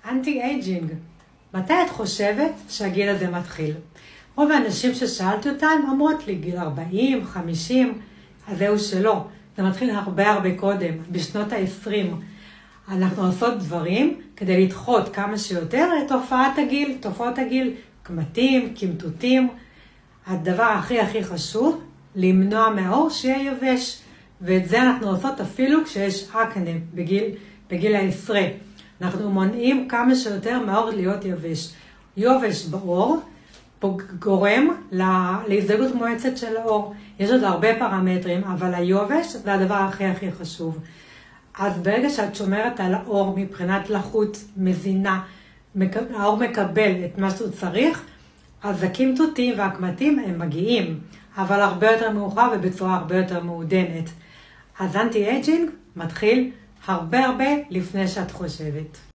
אנטי אייג'ינג. מתי את חושבת שהגיל הזה מתחיל? רוב האנשים ששאלתי אותם אמרות לי גיל 40, 50, אז זהו שלא. זה מתחיל הרבה קודם, בשנות ה-20. אנחנו עושות דברים כדי לדחות כמה שיותר את תופעות הגיל, קמטים, קמטוטים. הדבר הכי חשוב, למנוע מהעור שיהיה יבש. ואת זה אנחנו עושות אפילו כשיש אקנה בגיל ה-10. אנחנו מונעים כמה שיותר מהעור להיות יבש. יובש בעור גורם להזדגות מועצת של העור. יש עוד הרבה פרמטרים, אבל היובש זה הדבר הכי חשוב. אז ברגע שאת שומרת על העור מבחינת לחות, מזינה, העור מקבל את מה שהוא צריך, אז הקמטוטים והקמטים הם מגיעים, אבל הרבה יותר מאוחר ובצורה הרבה יותר מעודנת. אז אנטי אייג'ינג מתחיל הרבה לפני שאת חושבת.